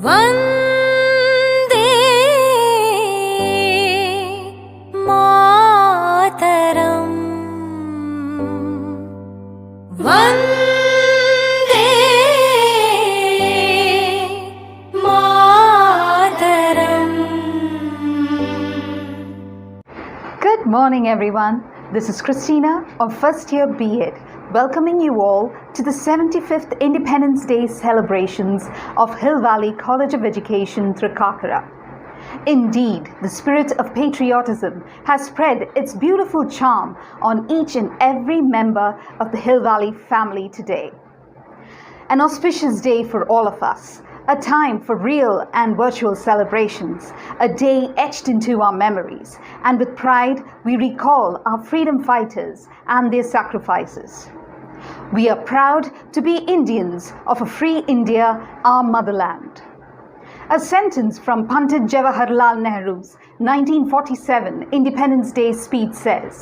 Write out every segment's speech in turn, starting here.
Vande Mataram Vande Mataram. Good morning everyone. This is Christina of first year B.Ed, welcoming you all to the 75th Independence Day celebrations of Hill Valley College of Education, Thrikkakara. Indeed, the spirit of patriotism has spread its beautiful charm on each and every member of the Hill Valley family today. An auspicious day for all of us, a time for real and virtual celebrations, a day etched into our memories, and with pride we recall our freedom fighters and their sacrifices. We are proud to be Indians of a free India, our motherland. A sentence from Pandit Jawaharlal Nehru's 1947 Independence Day speech says,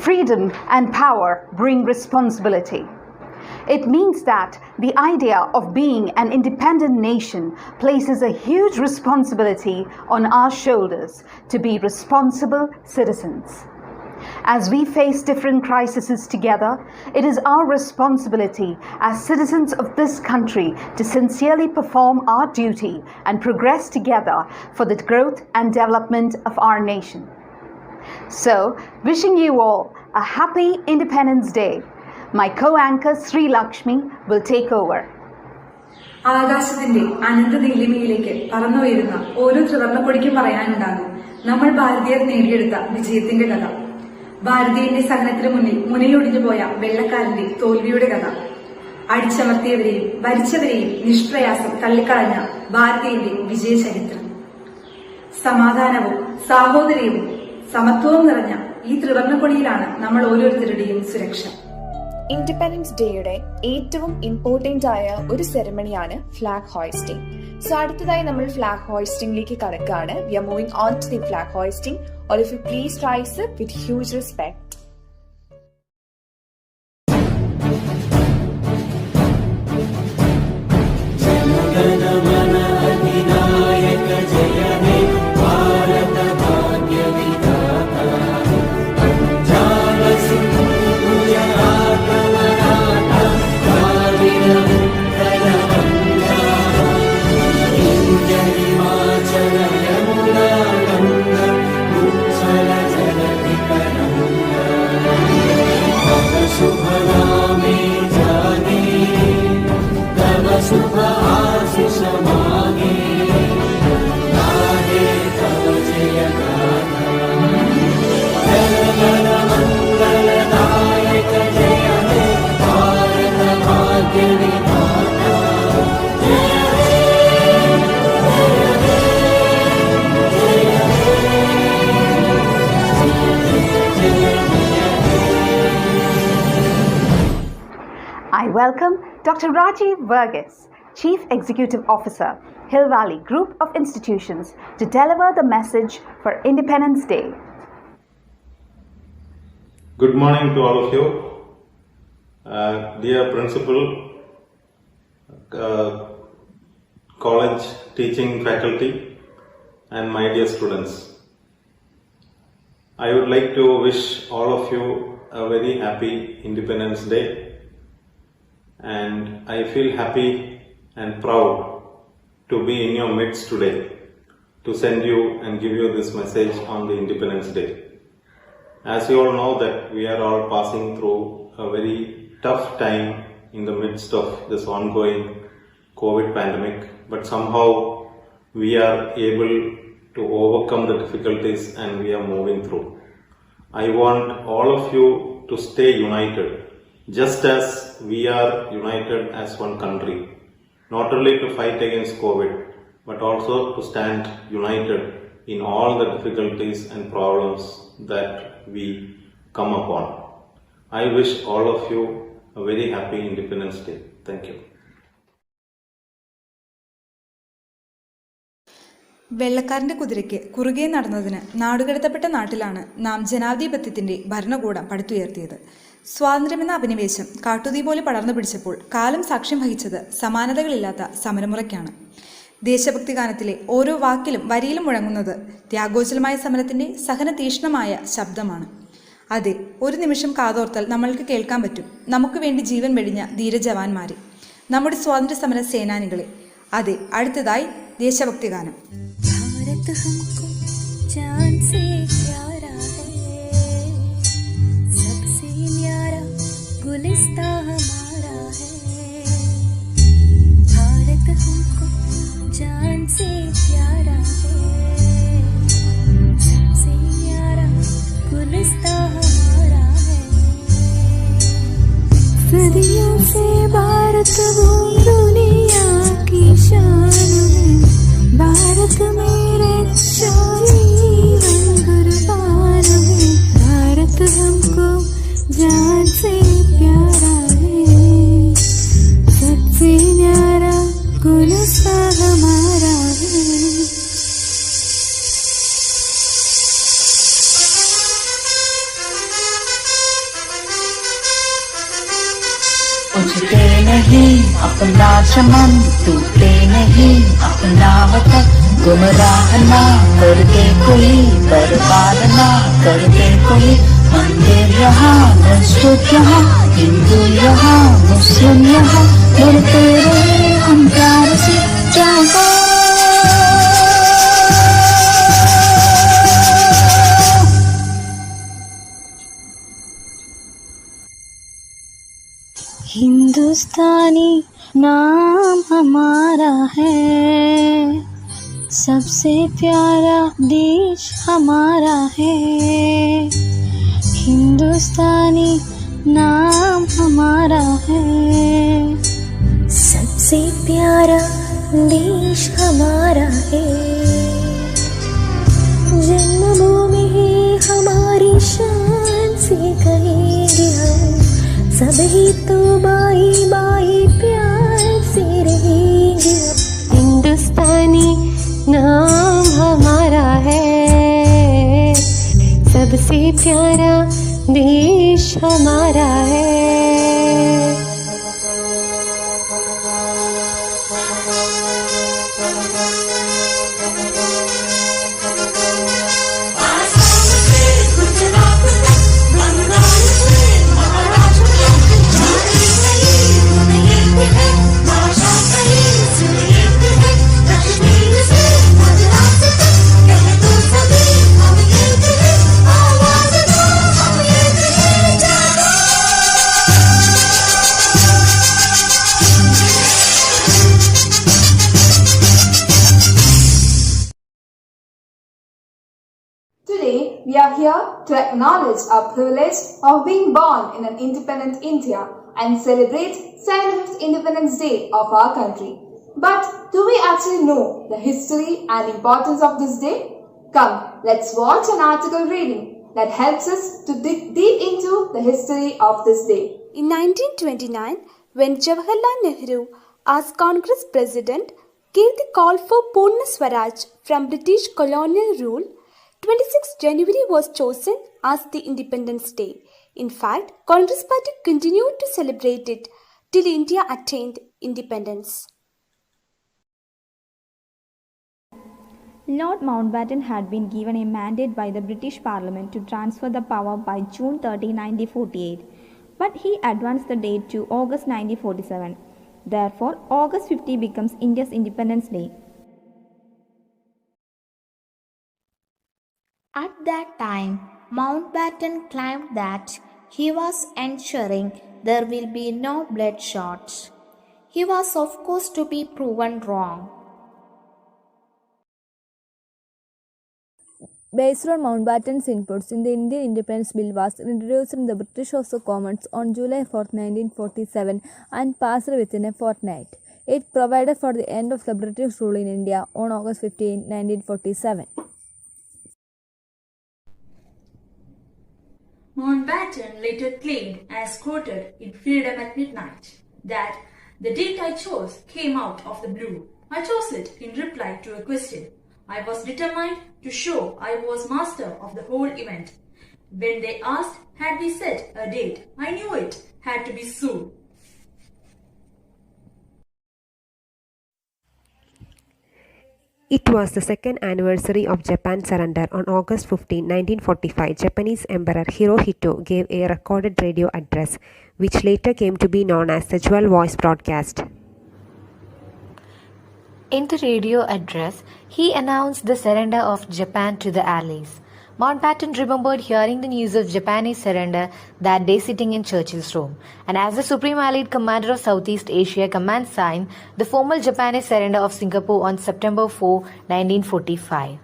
"Freedom and power bring responsibility." It means that the idea of being an independent nation places a huge responsibility on our shoulders to be responsible citizens. As we face different crises together, it is our responsibility as citizens of this country to sincerely perform our duty and progress together for the growth and development of our nation. So, wishing you all a happy Independence Day. My co-anchor Sri Lakshmi will take over. ആകാശത്തിന്റെ അനന്ത നീലിമയിലേക്ക് പറന്നുയരുന്ന ഓരോ ത്രിവർണ്ണക്കൊടിക്കും പറയാനുണ്ടാകും നമ്മൾ ഭാരതീയർ നേടിയെടുത്ത വിജയത്തിന്റെ കഥ. ഭാരതീയന്റെ സഹനത്തിന് മുന്നിലൊടിഞ്ഞു പോയ വെള്ളക്കാരന്റെ തോൽവിയുടെ കഥ. അടിച്ചമർത്തിയവരെയും ഭരിച്ചവരെയും നിഷ്പ്രയാസം തള്ളിക്കളഞ്ഞ ഭാരതീയന്റെ വിജയചരിത്രം. സമാധാനവും സാഹോദര്യവും സമത്വവും നിറഞ്ഞ ഈ ത്രിവർണ്ണക്കൊടിയിലാണ് നമ്മൾ ഓരോരുത്തരുടെയും സുരക്ഷ. ഇൻഡിപെൻഡൻസ് ഡേയുടെ ഏറ്റവും ഇമ്പോർട്ടന്റ് ആയ ഒരു സെറമണിയാണ് ഫ്ലാഗ് ഹോയിസ്റ്റിംഗ്. സോ അടുത്തതായി നമ്മൾ ഫ്ലാഗ് ഹോയിസ്റ്റിംഗിലേക്ക് കടക്കുകയാണ്. We are moving on to the flag hoisting. All of you please rise up with huge respect. I welcome Dr. Rajiv Varghese, Chief Executive Officer, Hill Valley Group of Institutions, to deliver the message for Independence Day. Good morning to all of you. Dear Principal, college teaching faculty, and my dear students. I would like to wish all of you a very happy Independence Day. And I feel happy and proud to be in your midst today to send you and give you this message on the Independence Day. As you all know that we are all passing through a very tough time in the midst of this ongoing COVID pandemic, but somehow we are able to overcome the difficulties and we are moving through. I want all of you to stay united, just as we are united as one country, not only to fight against COVID, but also to stand united in all the difficulties and problems that we come upon. I wish all of you a very happy Independence Day. Thank you. വെള്ളക്കാരന്റെ കുതിരയ്ക്ക് കുറുകെ നടന്നതിന് നാടുകടത്തപ്പെട്ട നാട്ടിലാണ് നാം ജനാധിപത്യത്തിന്റെ ഭരണകൂടം പടുത്തുയർത്തിയത്. സ്വാതന്ത്ര്യമെന്ന അഭിനിവേശം കാട്ടുതീ പോലെ പടർന്നു പിടിച്ചപ്പോൾ കാലം സാക്ഷ്യം വഹിച്ചത് സമാനതകളില്ലാത്ത സമരമുറയ്ക്കാണ്. ദേശഭക്തി ഗാനത്തിലെ ഓരോ വാക്കിലും വരിയിലും മുഴങ്ങുന്നത് ത്യാഗോജ്വലമായ സമരത്തിൻ്റെ സഹനതീക്ഷ്ണമായ ശബ്ദമാണ്. അതെ, ഒരു നിമിഷം കാതോർത്താൽ നമ്മൾക്ക് കേൾക്കാൻ പറ്റും നമുക്ക് വേണ്ടി ജീവൻ വെടിഞ്ഞ ധീരജവാന്മാരെ, നമ്മുടെ സ്വാതന്ത്ര്യ സമര സേനാനികളെ. അതെ, അടുത്തതായി ദേശഭക്തി ഗാനം. भारत हमको जान से प्यारा है, सबसे न्यारा गुलिस्तां हमारा है. भारत हमको जान से प्यारा है, सबसे न्यारा गुलिस्तां हमारा है. सदियों से भारत वो दुनिया की शान है. भारत मेरे शान कुर्बान है. भारत हमको जान से प्यारा है, सबसे न्यारा गुलिस्तां हमारा है. उजते नहीं अपना चमन, टूटे नहीं अपना वतन. गुमराह ना कर दे कोई, बर्बाद ना कर दे कोई. मंदिर यहाँ मस्जिद यहाँ, हिंदू यहाँ मुस्लिम यहाँ, लड़ते रहे हम प्यार से जागो. हिंदुस्तानी नाम हमारा है, सबसे प्यारा देश हमारा है. हिंदुस्तानी नाम हमारा है, सबसे प्यारा देश हमारा है. जन्मभूमि है हमारी शान से कहेंगे हम, सब ही तो बाई बाई प्यार से रहेंगे. हिंदुस्तानी नाम हमारा है, सबसे प्यारा देश हमारा है. Today, we are here to acknowledge our privilege of being born in an independent India and celebrate 75th Independence Day of our country. But do we actually know the history and importance of this day? Come, let's watch an article reading that helps us to dig deep into the history of this day. In 1929, when Jawaharlal Nehru as Congress President gave the call for Purna Swaraj from British colonial rule, 26 January was chosen as the Independence Day. In fact, Congress Party continued to celebrate it till India attained independence. Lord Mountbatten had been given a mandate by the British Parliament to transfer the power by June 30, 1948, but he advanced the date to August 1947. Therefore, August 50 becomes India's Independence Day. At that time, Mountbatten claimed that he was ensuring there will be no bloodshots. He was of course to be proven wrong. Based on Mountbatten's inputs in the Indian Independence Bill was introduced in the British House of Commons on July 4, 1947 and passed within a fortnight. It provided for the end of the British rule in India on August 15, 1947. Mountbatten later claimed, as quoted in Freedom at Midnight, that the date I chose came out of the blue. I chose it in reply to a question. I was determined to show I was master of the whole event. When they asked, had we set a date, I knew it had to be soon. It was the second anniversary of Japan's surrender. On August 15, 1945, Japanese Emperor Hirohito gave a recorded radio address, which later came to be known as the Jewel Voice broadcast. In the radio address, he announced the surrender of Japan to the Allies. Mountbatten remembered hearing the news of Japanese surrender that day sitting in Churchill's room, and as the Supreme Allied Commander of Southeast Asia Command signed the formal Japanese surrender of Singapore on September 4, 1945.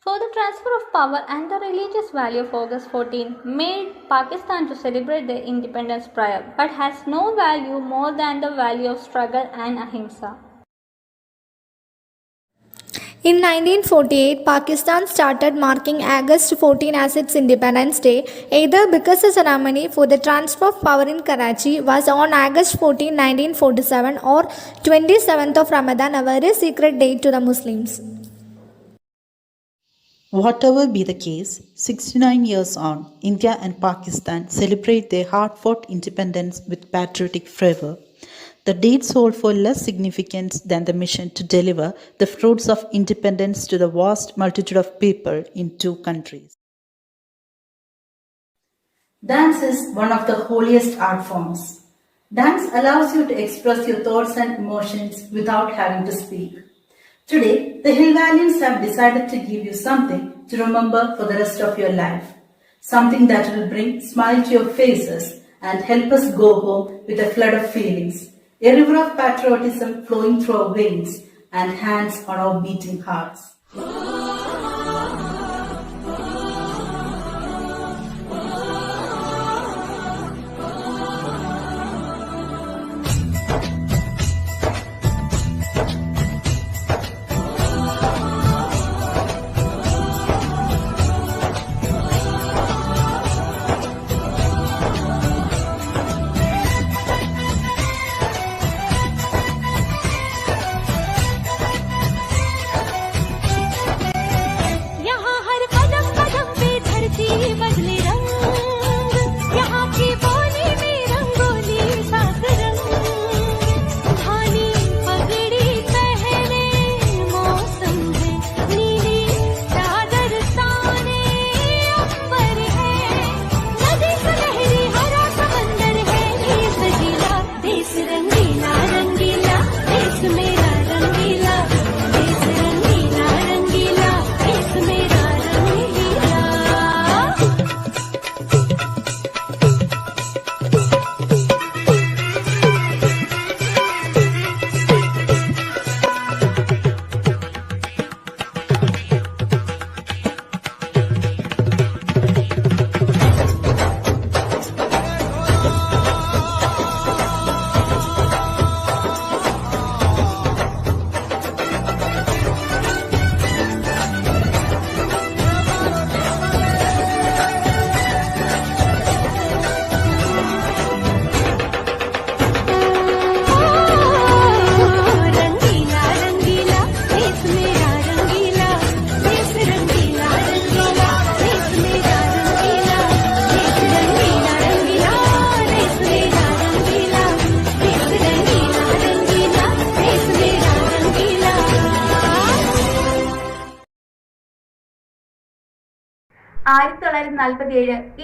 For the transfer of power and the religious value of August 14 made Pakistan to celebrate their independence prior, but has no value more than the value of struggle and ahimsa. In 1948, Pakistan started marking August 14 as its Independence Day, either because the ceremony for the transfer of power in Karachi was on August 14, 1947 or 27th of Ramadan, a very secret date to the Muslims. Whatever be the case, 69 years on, India and Pakistan celebrate their hard-fought independence with patriotic fervor. The dates hold for less significance than the mission to deliver the fruits of independence to the vast multitude of people in two countries. Dance is one of the holiest art forms. Dance allows you to express your thoughts and emotions without having to speak. Today, the Hill Valians have decided to give you something to remember for the rest of your life. Something that will bring smile to your faces and help us go home with a flood of feelings. A river of patriotism flowing through our veins and hands on our beating hearts.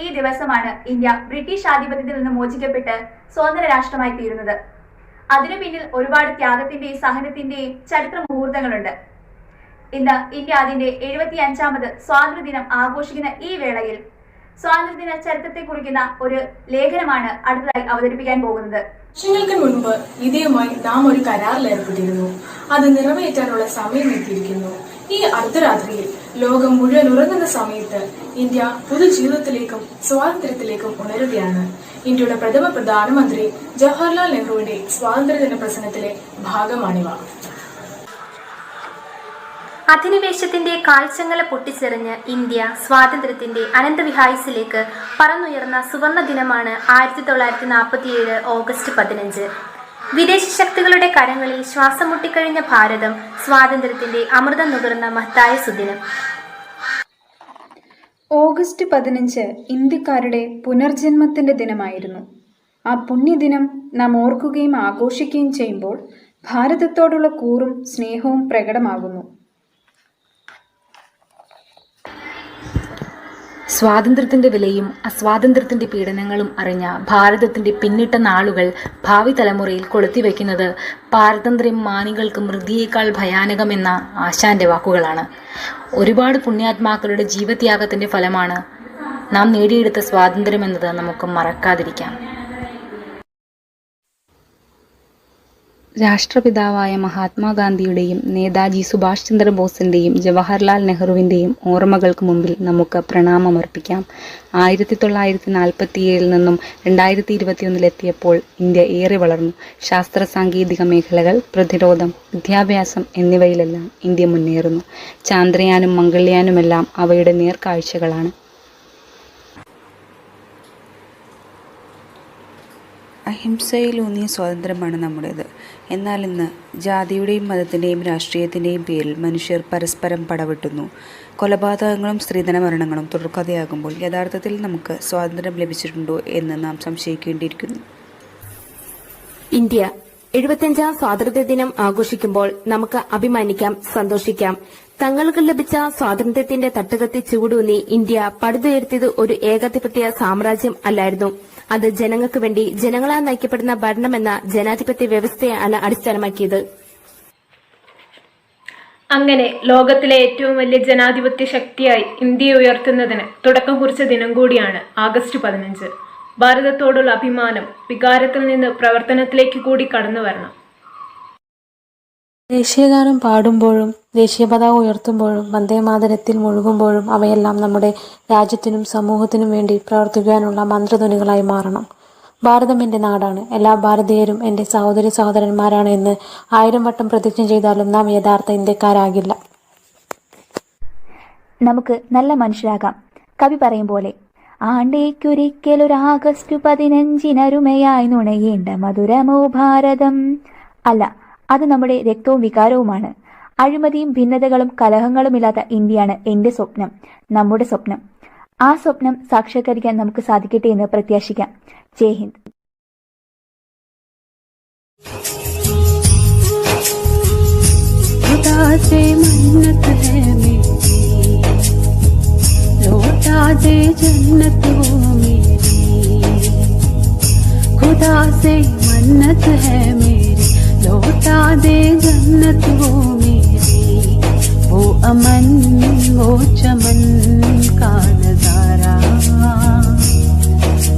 ഈ ദിവസമാണ് India British ആധിപത്യത്തിൽ നിന്ന് മോചിക്കപ്പെട്ട് സ്വതന്ത്ര രാഷ്ട്രമായി തീരുന്നത്. അതിനു പിന്നിൽ ഒരുപാട് ത്യാഗത്തിന്റെയും സഹനത്തിന്റെയും ചരിത്ര മുഹൂർത്തങ്ങളുണ്ട്. ഇന്ന് ഇന്ത്യ അതിന്റെ 75ാമത് സ്വാതന്ത്ര്യദിനം ആഘോഷിക്കുന്ന ഈ വേളയിൽ സ്വാതന്ത്ര്യദിന ചരിത്രത്തെ കുറിക്കുന്ന ഒരു ലേഖനമാണ് അടുത്തതായി അവതരിപ്പിക്കാൻ പോകുന്നത്. വർഷങ്ങൾക്ക് മുൻപ് ഇന്ത്യയുമായി നാം ഒരു കരാറിൽ ഏർപ്പെട്ടിരുന്നു. അത് നിറവേറ്റാനുള്ള സമയം എത്തിയിരിക്കുന്നു. ഈ അർദ്ധരാത്രിയിൽ ലോകം മുഴുവൻ ഉറങ്ങുന്ന സമയത്ത് ഇന്ത്യ പുതുജീവിതത്തിലേക്കും സ്വാതന്ത്ര്യത്തിലേക്കും ഉണരുകയാണ്. ഇന്ത്യയുടെ പ്രഥമ പ്രധാനമന്ത്രി ജവഹർലാൽ നെഹ്റുവിന്റെ സ്വാതന്ത്ര്യദിന പ്രസംഗത്തിലെ ഭാഗമാണിവ. അധിനിവേശത്തിന്റെ കാൽച്ചങ്ങല പൊട്ടിച്ചെറിഞ്ഞ് ഇന്ത്യ സ്വാതന്ത്ര്യത്തിന്റെ അനന്തവിഹായസിലേക്ക് പറന്നുയർന്ന സുവർണ ദിനമാണ് 1947 ഓഗസ്റ്റ് 15. വിദേശ ശക്തികളുടെ കരങ്ങളിൽ ശ്വാസം മുട്ടിക്കഴിഞ്ഞ ഭാരതം സ്വാതന്ത്ര്യത്തിന്റെ അമൃതം നുകർന്ന മഹത്തായ സുദിനം. ഓഗസ്റ്റ് 15 ഇന്ത്യക്കാരുടെ പുനർജന്മത്തിന്റെ ദിനമായിരുന്നു. ആ പുണ്യദിനം നാം ഓർക്കുകയും ആഘോഷിക്കുകയും ചെയ്യുമ്പോൾ ഭാരതത്തോടുള്ള കൂറും സ്നേഹവും പ്രകടമാകുന്നു. സ്വാതന്ത്ര്യത്തിന്റെ വിലയും അസ്വാതന്ത്ര്യത്തിന്റെ പീഡനങ്ങളും അറിഞ്ഞ ഭാരതത്തിന്റെ പിന്നിട്ട നാളുകൾ ഭാവി തലമുറയിൽ കൊളുത്തിവെക്കുന്നത് പാരതന്ത്ര്യം മാനികൾക്ക് മൃതിയേക്കാൾ ഭയാനകമെന്ന ആശാന്റെ വാക്കുകളാണ്. ഒരുപാട് പുണ്യാത്മാക്കളുടെ ജീവത്യാഗത്തിന്റെ ഫലമാണ് നാം നേടിയെടുത്ത സ്വാതന്ത്ര്യമെന്നത് നമുക്ക് മറക്കാതിരിക്കാം. രാഷ്ട്രപിതാവായ മഹാത്മാഗാന്ധിയുടെയും നേതാജി സുഭാഷ് ചന്ദ്രബോസിന്റെയും ജവഹർലാൽ നെഹ്റുവിന്റെയും ഓർമ്മകൾക്ക് മുമ്പിൽ നമുക്ക് പ്രണാമമർപ്പിക്കാം. 1947 നിന്നും 2021 ഇന്ത്യ ഏറെ വളർന്നു. ശാസ്ത്ര സാങ്കേതിക മേഖലകൾ, പ്രതിരോധം, വിദ്യാഭ്യാസം എന്നിവയിലെല്ലാം ഇന്ത്യ മുന്നേറുന്നു. ചാന്ദ്രയാനും മംഗൾയാനുമെല്ലാം അവയുടെ നേർക്കാഴ്ചകളാണ്. അഹിംസയിലൂന്നിയ സ്വാതന്ത്ര്യമാണ് നമ്മുടേത്. എന്നാൽ ഇന്ന് ജാതിയുടെയും മതത്തിൻ്റെയും രാഷ്ട്രീയത്തിൻ്റെയും പേരിൽ മനുഷ്യർ പരസ്പരം പടവെട്ടുന്നു. കൊലപാതകങ്ങളും സ്ത്രീധന മരണങ്ങളും തുടർക്കഥയാകുമ്പോൾ യഥാർത്ഥത്തിൽ നമുക്ക് സ്വാതന്ത്ര്യം ലഭിച്ചിട്ടുണ്ടോ എന്ന് നാം സംശയിക്കേണ്ടിയിരിക്കുന്നു. ഇന്ത്യ 75ാം സ്വാതന്ത്ര്യദിനം ആഘോഷിക്കുമ്പോൾ നമുക്ക് അഭിമാനിക്കാം, സന്തോഷിക്കാം. തങ്ങൾക്ക് ലഭിച്ച സ്വാതന്ത്ര്യത്തിന്റെ തട്ടുകത്തി ചൂടൂന്നി ഇന്ത്യ പടുത്തുയർത്തിയത് ഒരു ഏകാധിപത്യ സാമ്രാജ്യം അല്ലായിരുന്നു. അത് ജനങ്ങൾക്ക് വേണ്ടി ജനങ്ങളാൽ നയിക്കപ്പെടുന്ന ഭരണമെന്ന ജനാധിപത്യ വ്യവസ്ഥയാണ് അടിസ്ഥാനമാക്കിയത്. അങ്ങനെ ലോകത്തിലെ ഏറ്റവും വലിയ ജനാധിപത്യ ശക്തിയായി ഇന്ത്യയെ ഉയർത്തുന്നതിന് തുടക്കം കുറിച്ച ദിനം കൂടിയാണ് ആഗസ്റ്റ് 15. ഭാരതത്തോടുള്ള അഭിമാനം വികാരത്തിൽ നിന്ന് പ്രവർത്തനത്തിലേക്ക് കൂടി കടന്നു വരണം. ദേശീയഗാനം പാടുമ്പോഴും ദേശീയ പതാക ഉയർത്തുമ്പോഴും വന്ദേമാതരത്തിൽ മുഴുകുമ്പോഴും അവയെല്ലാം നമ്മുടെ രാജ്യത്തിനും സമൂഹത്തിനും വേണ്ടി പ്രവർത്തിക്കുവാനുള്ള മന്ത്രധ്വനികളായി മാറണം. ഭാരതം എൻ്റെ നാടാണ്, എല്ലാ ഭാരതീയരും എൻ്റെ സഹോദരി സഹോദരന്മാരാണ് എന്ന് 1000 വട്ടം പ്രതിജ്ഞ ചെയ്താലും നാം യഥാർത്ഥ ഇന്ത്യക്കാരാകില്ല. നമുക്ക് നല്ല മനുഷ്യരാകാം. കവി പറയും പോലെ, ആണ്ടേക്കൊരിക്കലൊരാഗസ്റ്റ് 15 നുണയേണ്ട മധുരമോ ഭാരതം. അല്ല, അത് നമ്മുടെ രക്തവും വികാരവുമാണ്. അഴിമതിയും ഭിന്നതകളും കലഹങ്ങളുമില്ലാത്ത ഇന്ത്യയാണ് എന്റെ സ്വപ്നം, നമ്മുടെ സ്വപ്നം. ആ സ്വപ്നം സാക്ഷാത്കരിക്കാൻ നമുക്ക് സാധിക്കട്ടെ എന്ന് പ്രത്യാശിക്കാം. ജയ് ഹിന്ദ്. लौटा दे जन्नत वो मेरी, वो अमन वो चमन का नजारा,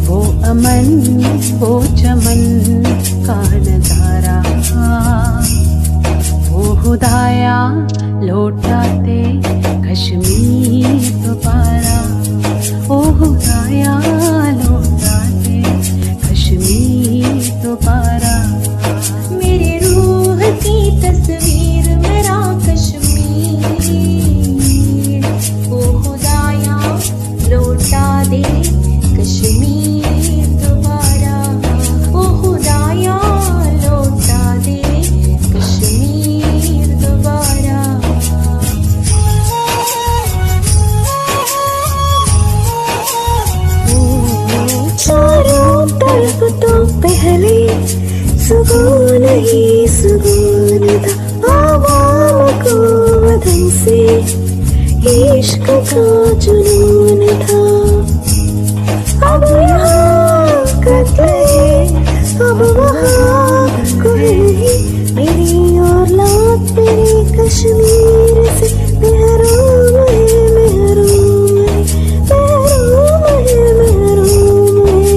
वो अमन वो चमन का नजारा, वो खुदाया लौटा दे कश्मीर दोबारा, वो खुदाया लौटा दे कश्मीर दोबारा। मेरी रूह की तस्वीर मेरा कश्मीर, ओ खुदाया लौटा दे कश्मीर दोबारा, ओ खुदाया लौटा दे कश्मीर दोबारा। चारों तरफ तो पहले सुकून ही सुकून था, आवाम को वतन से इश्क का जुनून था। अब यहाँ कत्ल है, अब वहाँ कोई नहीं, मेरी औलाद तेरे कश्मीर से महरूम है, महरूम है, महरूम है, महरूम है।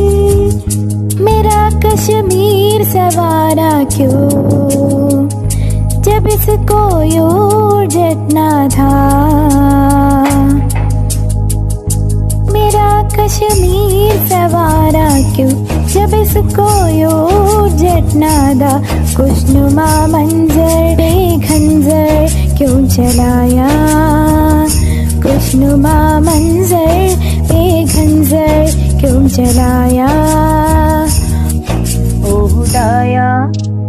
मेरा कश्मीर सवारा क्यों जब इसको यूं जटना था, मेरा कश्मीर सवारा क्यों जब इसको यूं जटना था। खुशनुमा मंजर बेखंजर क्यों चलाया, खुशनुमा मंजर बेखंजर क्यों चलाया। ओ खुदाया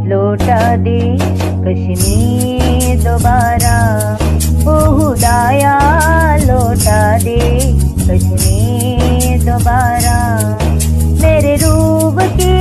लौटा दे कश्मीर दोबारा, ओ खुदाया लौटा दे कश्मीर दोबारा। मेरे रूह की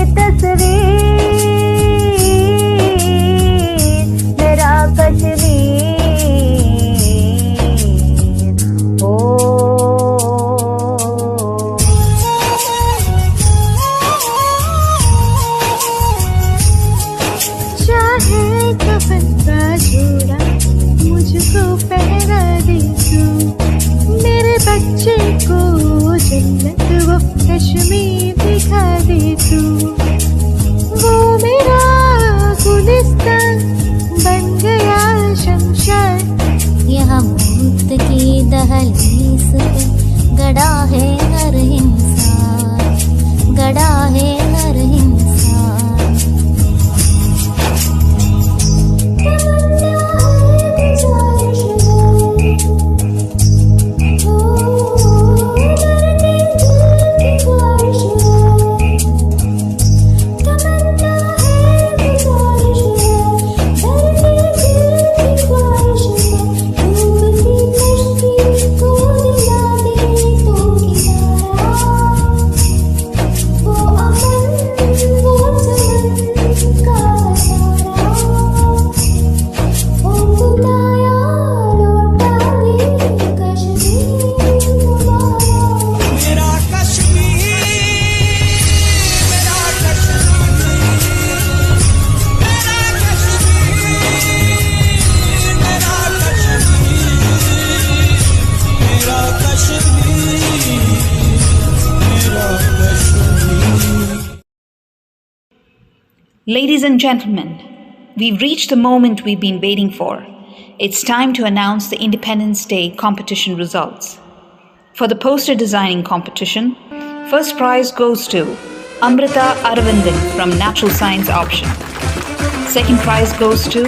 Ladies and gentlemen, we've reached the moment we've been waiting for. It's time to announce the Independence Day competition results. For the poster designing competition, first prize goes to Amrita Aravindan from Natural Science option. Second prize goes to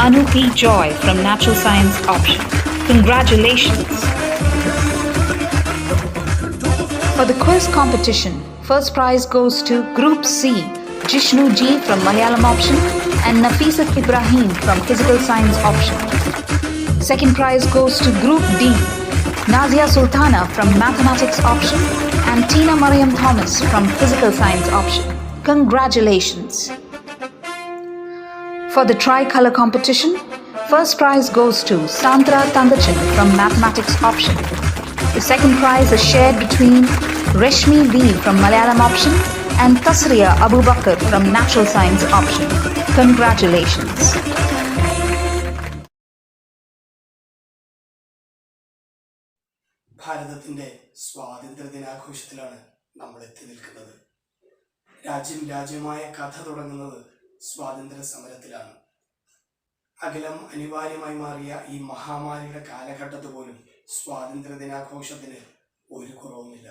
Anu P. Joy from Natural Science option. Congratulations! For the quiz competition, first prize goes to Group C, Jishnu G from Malayalam option and Nafisat Ibrahim from Physical Science option. Second prize goes to Group D, Nazia Sultana from Mathematics option and Tina Mariam Thomas from Physical Science option. Congratulations! For the tricolor competition, first prize goes to Sandra Tandachan from Mathematics option. The second prize is shared between Reshmi V from Malayalam option and Tasriya Abubakar from Natural Science option. Congratulations! ഭാരതത്തിൻ്റെ സ്വാതന്ത്ര്യദിനാഘോഷത്തിലാണ് നമ്മൾ എത്തി നിൽക്കുന്നത്. രാജ്യമായ കഥ തുടങ്ങുന്നത് സ്വാതന്ത്ര്യ സമരത്തിലാണ്. അഖിലം അനിവാര്യമായി മാറിയ ഈ മഹാമാരിയുടെ കാലഘട്ടത്ത് പോലും സ്വാതന്ത്ര്യദിനാഘോഷത്തിന് ഒരു കുറവുമില്ല.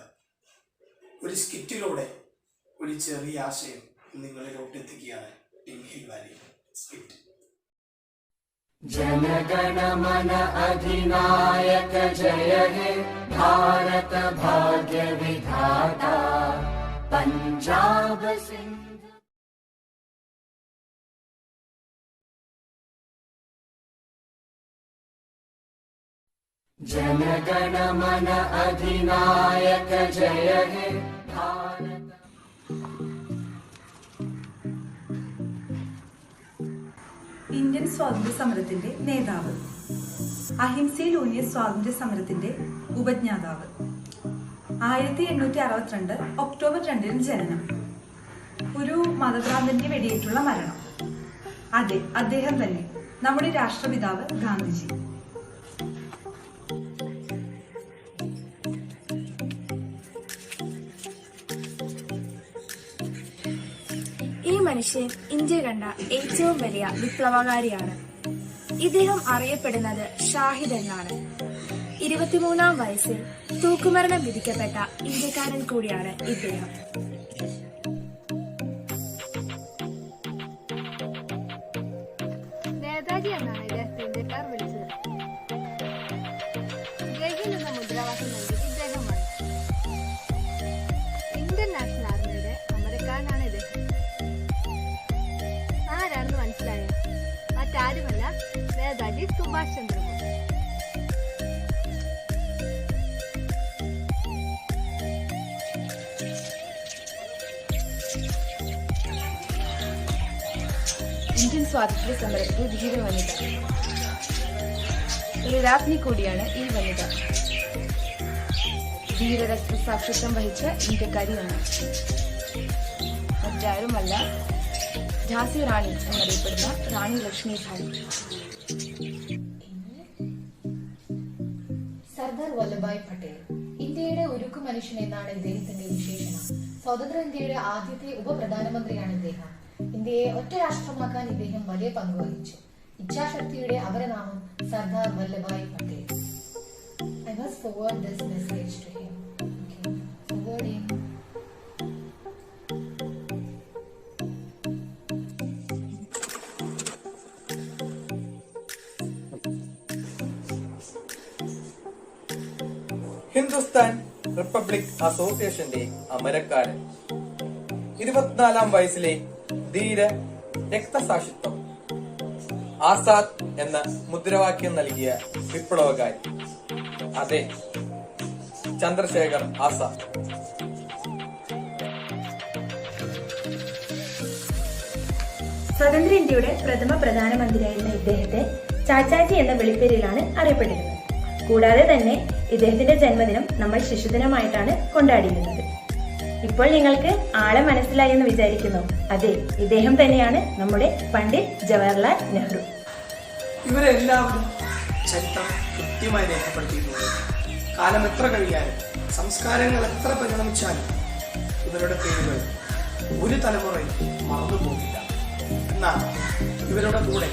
ഒരു സ്കിറ്റിലൂടെ ഒരു ചെറിയ ആശയം നിങ്ങളിലോട്ട് എത്തിക്കുകയാണ് ടീം ഹിൽ വാലി സ്കിറ്റ്. जनगण मन अधिनायक जय हे भारत भाग्य विधाता पंजाब सिंध. जनगण मन अधिनायक जय हे भारत. ഇന്ത്യൻ സ്വാതന്ത്ര്യ സമരത്തിന്റെ നേതാവ്, അഹിംസയിലൂന്നിയ സ്വാതന്ത്ര്യ സമരത്തിന്റെ ഉപജ്ഞാതാവ്, 1862 ഒക്ടോബർ 2 ജനനം, ഒരു മതഭ്രാന്തന്റെ വെടിയേറ്റുള്ള മരണം. അതെ, അദ്ദേഹം തന്നെ, നമ്മുടെ രാഷ്ട്രപിതാവ് ഗാന്ധിജി. ഈ മനുഷ്യൻ ഇന്ത്യ കണ്ട ഏറ്റവും വലിയ വിപ്ലവകാരിയാണ്. ഇദ്ദേഹം അറിയപ്പെടുന്നത് ഷാഹിദ് എന്നാണ്. 23-ാം വയസ്സിൽ തൂക്കുമരണം വിധിക്കപ്പെട്ട ഇന്ത്യക്കാരൻ കൂടിയാണ് ഇദ്ദേഹം. നേതാജി എന്നാണ് ഇദ്ദേഹത്തെ ഇന്ത്യക്കാർ വിളിച്ചത്. ജയ്ഹിന്ദ് എന്ന മുദ്രാവാക്യം നൽകി ഇദ്ദേഹമാണ്. ഇന്ത്യൻ നാഷണൽ ആർമിയുടെ അമരക്കാരനാണ് ഇദ്ദേഹം. ആരാണെന്ന് മനസ്സിലായോ? മറ്റാരുമല്ല, നേതാജി സുഭാഷ് ചന്ദ്രബോസ്. ഇന്ത്യൻ സ്വാതന്ത്ര്യ സമരത്തിലെ ധീര വനിത, ഒരു രാജ്ഞി കൂടിയാണ് ഈ വനിത. ധീരരക്തസാക്ഷിത്വം വഹിച്ച ഇന്ത്യക്കാരിയാണ്. മറ്റാരുമല്ല, ഝാൻസി റാണി എന്നറിയപ്പെടുന്ന റാണി ലക്ഷ്മിഭായി. സർദാർ വല്ലഭായ് പട്ടേൽ ഇന്ത്യയുടെ ഉരുക്കു മനുഷ്യൻ എന്നാണ് ഇദ്ദേഹത്തിന്റെ വിശേഷണം. സ്വതന്ത്ര ഇന്ത്യയുടെ ആദ്യത്തെ ഉപപ്രധാനമന്ത്രിയാണ് ഇദ്ദേഹം. ഇന്ത്യയെ ഒറ്റ രാഷ്ട്രമാക്കാൻ ഇദ്ദേഹം വലിയ പങ്ക് വഹിച്ചു. ഇച്ഛാശക്തിയുടെ അപരനാമം Sardar Vallabhbhai Patel. I must forward this message to him. Okay. Forwarding. Hindustan republic അസോസിയേഷന്റെ അമരക്കാരൻ, 24-ാം വയസ്സിലെ ധീര രക്തസാക്ഷിത്വം, ആസാദ് എന്ന മുദ്രാവാക്യം നൽകിയ വിപ്ലവകാരി. അതെ, ചന്ദ്രശേഖർ ആസാദ്. സ്വതന്ത്ര ഇന്ത്യയുടെ പ്രഥമ പ്രധാനമന്ത്രിയായിരുന്ന ഇദ്ദേഹത്തെ ചാച്ചാജി എന്ന വിളിപ്പേരിലാണ് അറിയപ്പെട്ടിരുന്നത്. കൂടാതെ തന്നെ ഇദ്ദേഹത്തിന്റെ ജന്മദിനം നമ്മൾ ശിശുദിനമായിട്ടാണ് കൊണ്ടാടിയിരുന്നത്. ഇപ്പോൾ നിങ്ങൾക്ക് ആളെ മനസ്സിലായി എന്ന് വിചാരിക്കുന്നു. അതെ, ഇദ്ദേഹം തന്നെയാണ് നമ്മുടെ പണ്ഡിറ്റ് ജവഹർലാൽ നെഹ്റു. ഇവരെല്ലാവരും ചരിത്രം കൃത്യമായി രേഖപ്പെടുത്തിയിട്ടുണ്ട്. കാലം എത്ര കഴിയാനും സംസ്കാരങ്ങൾ എത്ര പരിണമിച്ചാലും ഇവരുടെ പേരുകൾ ഒരു തലമുറയിൽ മറന്നു പോകില്ല. എന്നാൽ ഇവരുടെ കൂടെ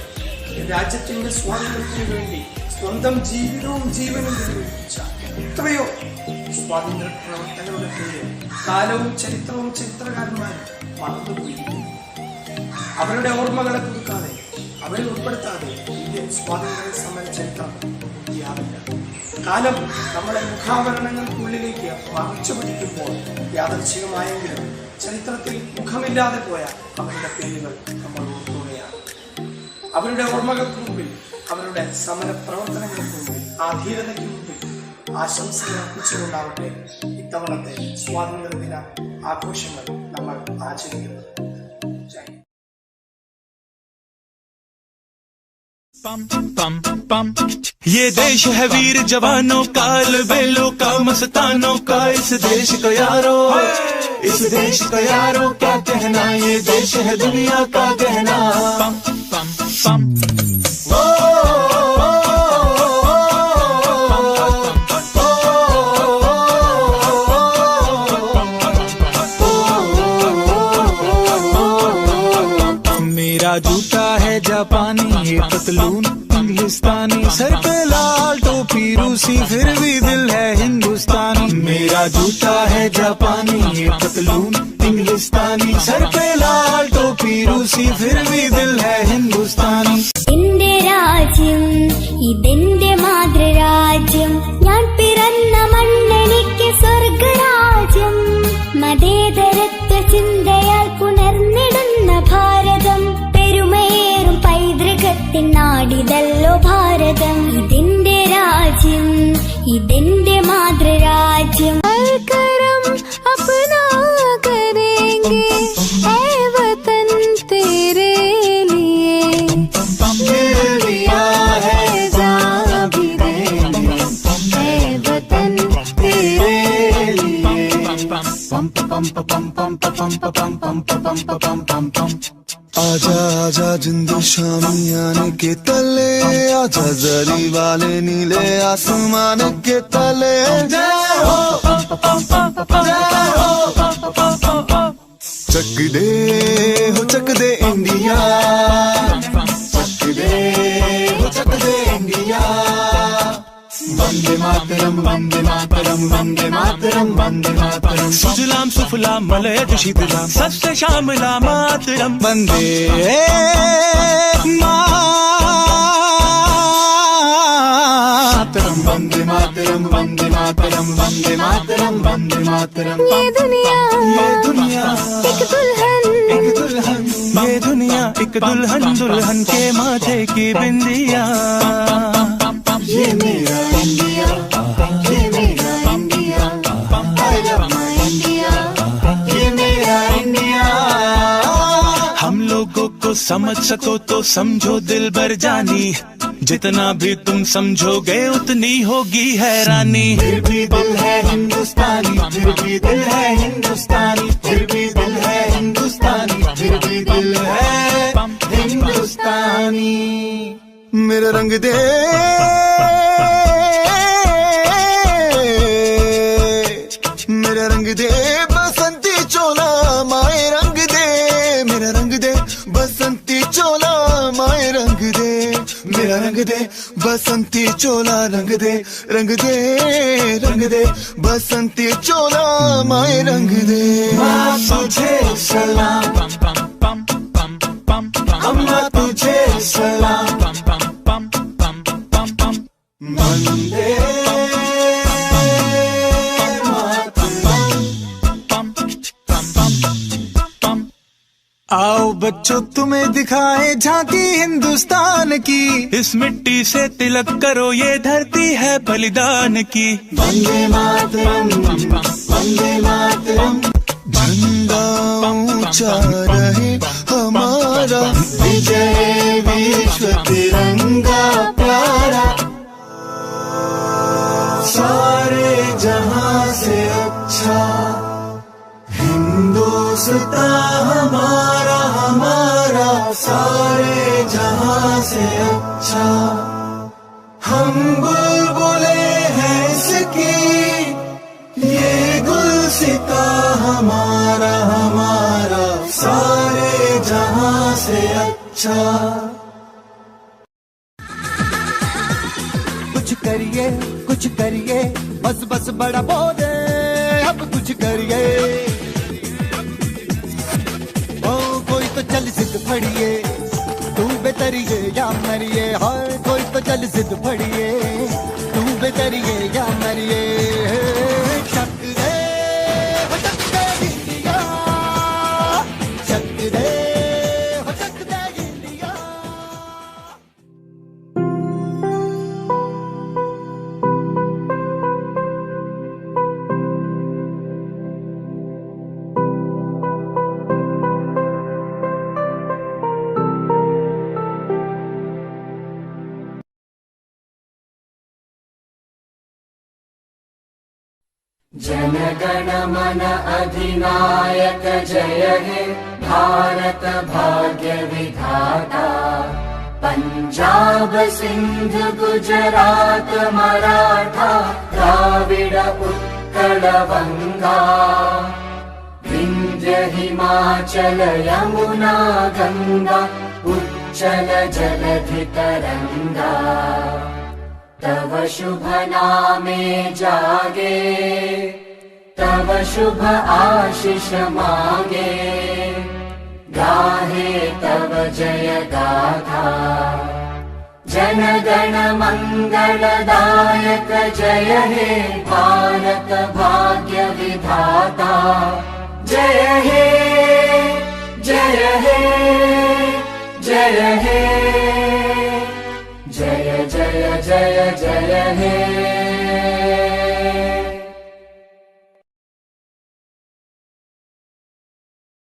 രാജ്യത്തിന്റെ സ്വാതന്ത്ര്യത്തിന് വേണ്ടി സ്വന്തം ജീവിതവും ജീവനും വിനിയോഗിച്ച എത്രയോ സ്വാതന്ത്ര്യ പ്രവർത്തകരുടെ പേര് കാലവും ചരിത്രവും ചരിത്രകാരന്മാരും മറന്നുപോയിരിക്കുന്നു. അവരുടെ ഓർമ്മകളെ പുതുക്കാതെ, അവരെ ഉൾപ്പെടുത്താതെ ഇന്ത്യൻ സ്വാതന്ത്ര്യ സമര ചരിത്രം പൂർത്തിയാവില്ല. കാലം നമ്മളെ മുഖാവരണങ്ങൾക്കുള്ളിലേക്ക് മറച്ചു പിടിക്കുമ്പോൾ യാദർച്ഛികമായെങ്കിലും ചരിത്രത്തിൽ മുഖമില്ലാതെ പോയ അവരുടെ പേരുകൾ നമ്മൾ ഓർക്കുകയാണ്. അവരുടെ ഓർമ്മകൾക്ക് മുമ്പിൽ, അവരുടെ സമര പ്രവർത്തനങ്ങൾക്ക് മുമ്പിൽ, ആ ധീരതയ്ക്ക് മുമ്പിൽ ആശംസകൾ അർപ്പിച്ചുകൊണ്ടാവട്ടെ ഇത്തവണത്തെ സ്വാതന്ത്ര്യദിന ആഘോഷങ്ങൾ നമ്മൾ ആചരിക്കുന്നത്. ये देश है वीर जवानों का, बेलों का, मस्तानों का, इस देश को यारो, इस देश को यारो क्या कहना, ये देश है दुनिया का गहना। पम पम पम मेरा जूता है जापानी, ये पतलून इंग्लिस्तानी, सर पे लाल टोपी रूसी, फिर भी दिल है हिंदुस्तानी। मेरा जूता है जापानी, ये पतलून इंग्लिस्तानी, सर पे लाल टोपी रूसी, फिर भी दिल है हिंदुस्तानी। എന്റെ രാജ്യം ഇതെന്റെ മാതൃരാജ്യം, ഞാൻ പിറന്ന മണ്ണെനിക്ക് സ്വർഗരാജ്യം, മതേതരത്വ ചിന്തയാൽ പുണർന്നിടുന്ന ഭാരതം, പെരുമയേറും പൈതൃകത്തിൻ നാടിതല്ലോ ഭാരതം. ഇതെന്റെ രാജ്യം ഇതെന്റെ മാതൃരാജ്യം. करम अपना करेंगे ऐ वतन तेरे लिए, दिया है जान भी देंगे ऐ वतन तेरे लिए। आजा आजा जिंद शामियाने के तले, आजा जरी वाले नीले आसमान के तले। चक दे हो चक दे इंडिया, चक दे हो चक दे इंडिया। वंदे मातरम वंदे मातरम वंदे मातरम वंदे मातरम। सुजलाम सुफलाम मलयज शीतलाम सस्य श्यामला मातरम। वंदे मातरम वंदे मातरम वंदे मातरम वंदे मातरम वंदे मातरम। ये दुनिया एक दुल्हन, एक दुल्हन, ये दुनिया एक दुल्हन, दुल्हन के माथे की बिंदिया। ये मेरा इंडिया, ये मेरा India, I love my India, ये मेरा इंडिया। हम लोगों को समझ सको तो समझो दिल भर जानी, जितना भी तुम समझोगे उतनी होगी हैरानी। फिर भी दिल है हिंदुस्तानी, फिर भी दिल है हिंदुस्तानी, फिर भी दिल है हिंदुस्तानी, फिर भी दिल है हिंदुस्तानी। मेरा रंग दे मेरा रंग दे बसंती चोला, माए रंग दे मेरा रंग दे बसंती चोला, माए रंग दे मेरा रंग दे बसंती चोला, रंग दे रंग दे रंग दे बसंती चोला, माए रंग दे। माँ तुझे सलाम, अम्मा तुझे सलाम, वंदे आओ बच्चों तुम्हें दिखाए झांकी हिंदुस्तान की, इस मिट्टी से तिलक करो ये धरती है बलिदान की। वंदे मातरम वंदे मातरम। झंडा ऊंचा रहे हमारा, विजय विश्व तिरंगा प्यारा, सारे जहां से अच्छा हिंदुस्तान हमारा, हमारा सारे जहां से अच्छा। हम बुलबुले हैं इसकी, ये गुलसिता हमारा, हमारा सारे जहां से अच्छा। कुछ करिए बस बस बड़ा बोले अब कुछ करिए। ओ कोई तो चल जिद फड़िए, तू बेतरिए या मरिए। हाय कोई तो चल जिद फड़िए, तू बेतरिए या मरिए। शक दे हो शक दे इंडिया, शक दे हो शक दे इंडिया। जनगण मन अधिनायक जय हे भारत भाग्य विधाता। पंजाब सिंध गुजरात मराठा द्राविड उत्कल बंगा। विंध्य हिमाचल यमुना गंगा उच्चल जलधि तरंगा। तव शुभ नामे जागे, तव शुभ आशीष मागे। गाहे तव जय गाथा, जन गण मंगलदायक जय हे भारत भाग्य विधाता। जय हे जय हे जय हे, जय जय जय जय हे।